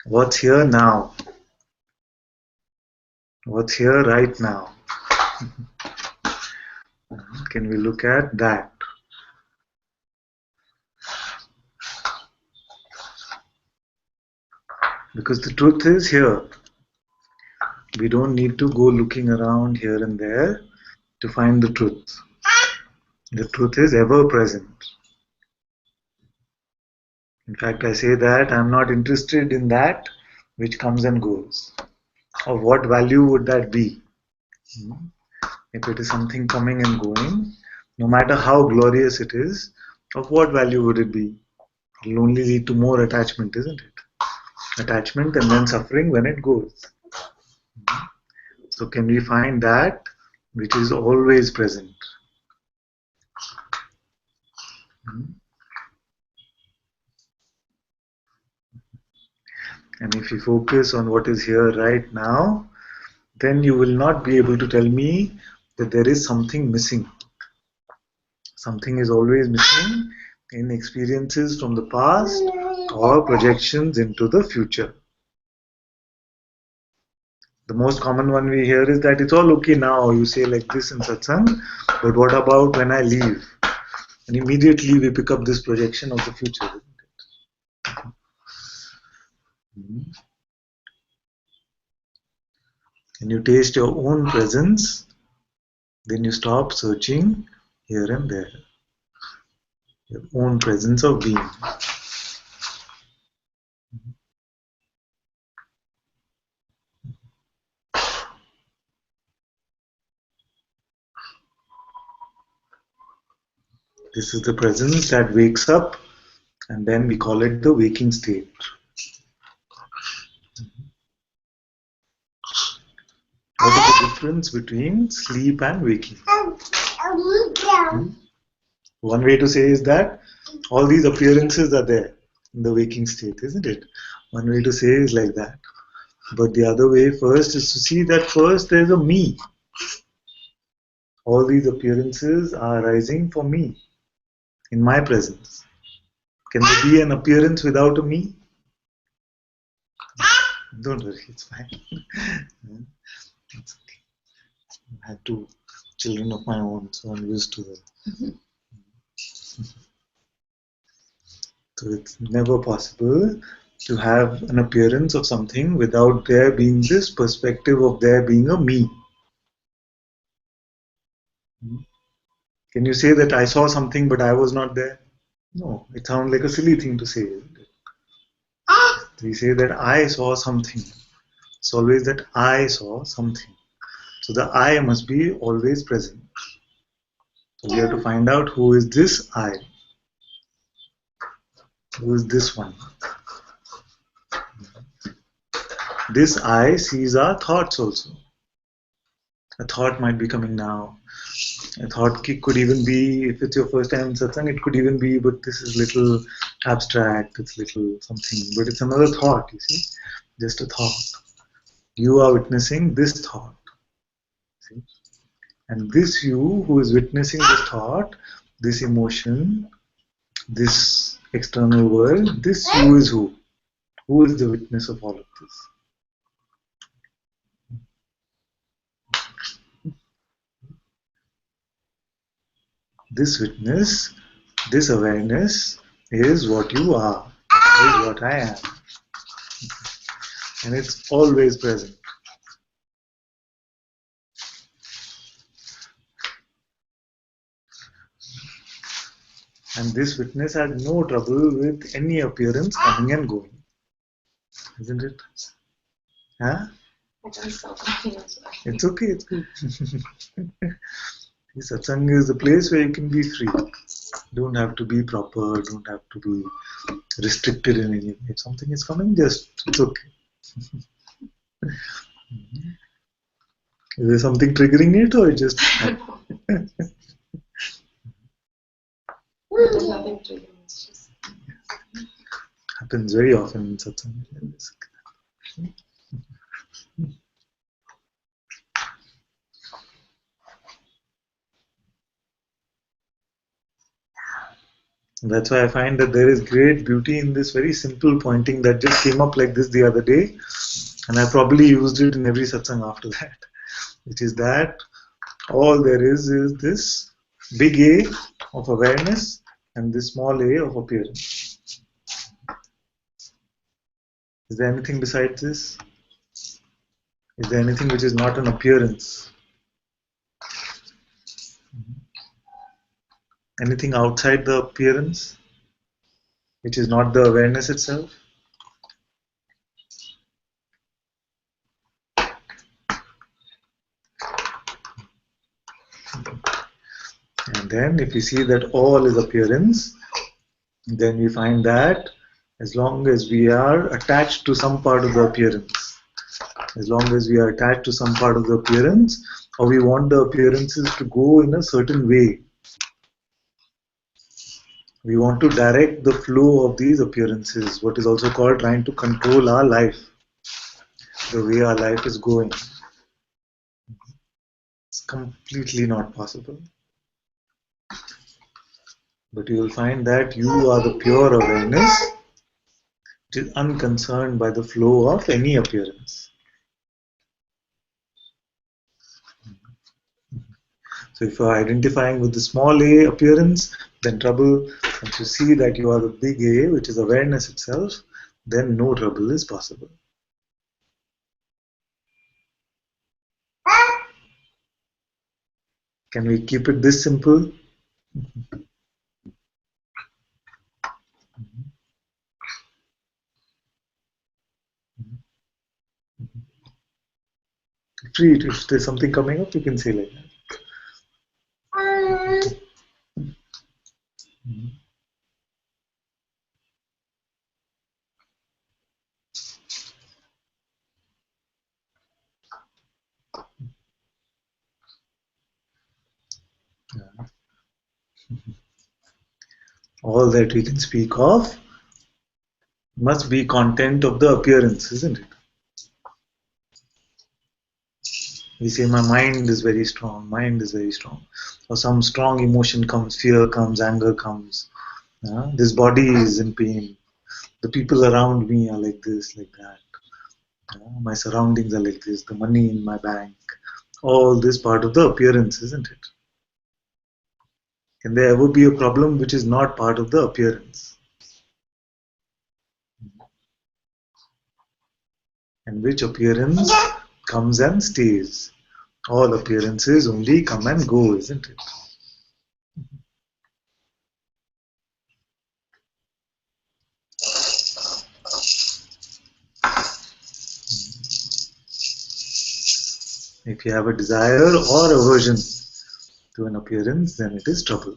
What's here now? What's here right now? Can we look at that? Because the truth is here. We don't need to go looking around here and there to find the truth. The truth is ever present. In fact, I say that I'm not interested in that which comes and goes. Of what value would that be? If it is something coming and going, no matter how glorious it is, of what value would it be? It will only lead to more attachment, isn't it? Attachment and then suffering when it goes. So can we find that which is always present? And if you focus on what is here right now, then you will not be able to tell me that there is something missing. Something is always missing in experiences from the past or projections into the future. The most common one we hear is that it's all okay now, you say like this in satsang, but what about when I leave? And immediately we pick up this projection of the future, isn't it? When you taste your own presence, then you stop searching here and there. Your own presence of being. This is the presence that wakes up, and then we call it the waking state. What is the difference between sleep and waking? One way to say is that all these appearances are there in the waking state, isn't it? One way to say is like that. But the other way first is to see that first there's a me. All these appearances are arising for me, in my presence. Can there be an appearance without a me? Don't worry, it's fine. It's okay. I have two children of my own, so I'm used to it. So it's never possible to have an appearance of something without there being this perspective of there being a me. Can you say that I saw something but I was not there? No, it sounds like a silly thing to say, isn't it? We say that I saw something. It's always that I saw something. So the I must be always present. So we have to find out who is this I. Who is this one? This I sees our thoughts also. A thought might be coming now. A thought could even be, if it's your first time in satsang, it could even be, but this is little abstract, it's little something, but it's another thought, you see, just a thought. You are witnessing this thought. See? And this you who is witnessing this thought, this emotion, this external world, this you is who? Who is the witness of all of this? This witness, this awareness is what you are, is what I am. And it's always present. And this witness has no trouble with any appearance coming and going. Isn't it? Huh? It's okay, it's good. Satsang is the place where you can be free. Don't have to be proper, don't have to be restricted in any way. If something is coming, just, it's okay. Is there something triggering it or it just There's nothing triggering, it's just happens very often in satsang. That's why I find that there is great beauty in this very simple pointing that just came up like this the other day, and I probably used it in every satsang after that, which is that all there is this big A of awareness and this small a of appearance. Is there anything besides this? Is there anything which is not an appearance? Anything outside the appearance, which is not the awareness itself? And then if we see that all is appearance, then we find that as long as we are attached to some part of the appearance, as long as we are attached to some part of the appearance, or we want the appearances to go in a certain way, we want to direct the flow of these appearances, what is also called trying to control our life, the way our life is going. It's completely not possible. But you will find that you are the pure awareness, which is unconcerned by the flow of any appearance. So if you are identifying with the small a appearance, then trouble. Once you see that you are the big A, which is awareness itself, then no trouble is possible. Can we keep it this simple? Free. If there's something coming up, you can say like that. Yeah. All that we can speak of must be content of the appearance, isn't it? We say my mind is very strong, mind is very strong. Or some strong emotion comes, fear comes, anger comes. This body is in pain. The people around me are like this, like that. My surroundings are like this, the money in my bank. All this part of the appearance, isn't it? Can there ever be a problem which is not part of the appearance? And which appearance comes and stays? All appearances only come and go, isn't it? If you have a desire or aversion to an appearance, then it is trouble.